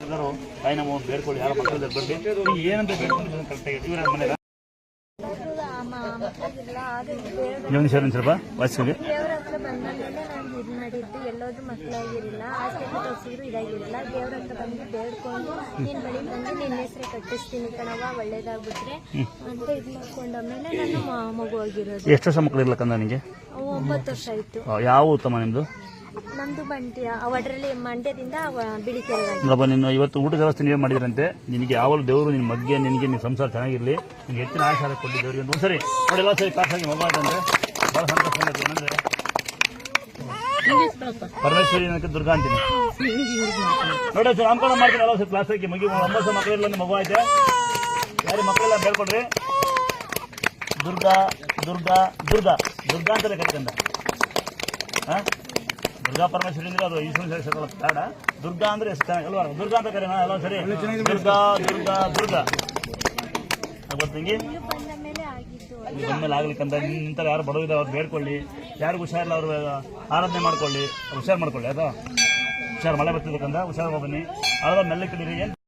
ಎಲ್ಲರೂ ತಾಯಿ ನಮ್ಮ ಬೇಡ್ಕೊಳ್ಳಿ, ಯಾರ ಮಕ್ಕಳು ಬರಲಿ. ಈಗ ಏನಂತ ಬೇಡ್ಕೊಂಡು ಕರೆಕ್ಟಾಗಿ ಇವರ ಮನೆ ಸ್ವಲ್ಪ ವಾಸಿಗೆ ದೇವ್ರ ಹತ್ರ ಬಂದ್ಮೇಲೆ ನಾನು ಇದು ಮಾಡಿದ್ದು ಎಲ್ಲೋದು ಮಕ್ಕಳಾಗಿರಲಿಲ್ಲ, ಹಾಸ್ಪಿಟ್ಲ್ ತೋರಿಸಿದ್ರು ಇದಾಗಿರಲಿಲ್ಲ. ದೇವ್ರ ಹತ್ರ ಬಂದು ಬೇಡ್ಕೊಂಡು ನೀನು ಬಳಿ ಬಂದು ನಿನ್ನ ಹೆಸರೇ ಕಟ್ಟಿಸ್ತೀನಿ ಕಣವ, ಒಳ್ಳೇದಾಗ್ಬಿಟ್ರೆ ಅಂತ ಇದು ಮಾಡ್ಕೊಂಡಾದ್ಮೇಲೆ ನಾನು ಮಗು ಆಗಿರೋದು. ಎಷ್ಟು ವರ್ಷ ಮಕ್ಕಳು ಇರ್ಲಕ್ಕಂದ ನನಗೆ? 9 ವರ್ಷ ಆಯ್ತು. ಯಾವ ಉತ್ತಮ ನಿಮ್ದು? ನಮ್ದು ಮಂಡ್ಯ, ಒಡ್ರಲ್ಲಿ ಮಂಡ್ಯದಿಂದ ಬಿಳಿಕೆರೆ. ನೀನು ಇವತ್ತು ಊಟದ ವ್ಯವಸ್ಥೆ ನೀವೇ ಮಾಡಿದ್ರಂತೆ. ನಿನಗೆ ಯಾವಾಗಲೂ ದೇವರು ನಿನ್ನ ಮಗ್ಗೆ ನಿನಗೆ ನಿಮ್ಮ ಸಂಸಾರ ಚೆನ್ನಾಗಿರಲಿ, ನಿನ್ಗೆ ಹೆಚ್ಚಿನ ಆಶೀರ್ವಾದ ಕೊಟ್ಟು ದೇವರಿಗೆ ಒಂದು ಸರಿ ನೋಡಿ. ಎಲ್ಲ ಸರಿ ಕ್ಲಾಸಾಗಿ ಮಗು ಆಯ್ತಂದ್ರೆ ಭಾಳ ಸಂತೋಷ ಆಯ್ತು. ಏನಂದ್ರೆ ಪರಮೇಶ್ವರಿ ಏನಕ್ಕೆ ದುರ್ಗಾ ಅಂತೀನಿ ನೋಡಿ. ನಾಮಕರಣ ಮಾಡ್ತೀನಿ ಎಲ್ಲ ಸರಿ ಕ್ಲಾಸ್ ಹಾಕಿ ಮಗಿ 9 ಮಕ್ಕಳೆಲ್ಲ ಮಗು ಆಯ್ತೆ. ಯಾರು ಮಕ್ಕಳೆಲ್ಲ ಬೇಡ್ಕೊಡ್ರಿ. ದುರ್ಗಾ ದುರ್ಗಾ ದುರ್ಗಾ ದುರ್ಗಾ ಅಂತಾರೆ ಕಟ್ಕೊಂಡ. ಹಾಂ, ದುರ್ಗಾ ಪರಮೇಶ್ವರಿ ಅಂದ್ರೆ ಅದು ಈಶ್ವರ ಬೇಡ, ದುರ್ಗಾ ಅಂದ್ರೆ ಎಷ್ಟು ಚೆನ್ನಾಗಿ ಅಲ್ವಾ? ದುರ್ಗಾ ಅಂತ ಕರೀನಾ ಎಲ್ಲ ಸರಿ. ದುರ್ಗಾ ದುರ್ಗಾ ದುರ್ಗಾ ಗೊತ್ತಂಗಿ ಬಂದ್ಮೇಲೆ ಆಗ್ಲಿಕ್ಕಂತ ನಿಂತರ ಯಾರು ಬಡವಿದ ಅವ್ರು ಬೇಡ್ಕೊಳ್ಳಿ. ಯಾರಿಗೂ ಹುಷಾರಿಲ್ಲ ಅವ್ರು ಆರಾಧನೆ ಮಾಡ್ಕೊಳ್ಳಿ, ಹುಷಾರು ಮಾಡ್ಕೊಳ್ಳಿ. ಅದು ಹುಷಾರು ಮಳೆ ಬರ್ತಿದ್ದಕ್ಕಂತ ಹುಷಾರು ಬನ್ನಿ. ಆರಾಧ ಮೆಲ್ಲಕ್ಕೆ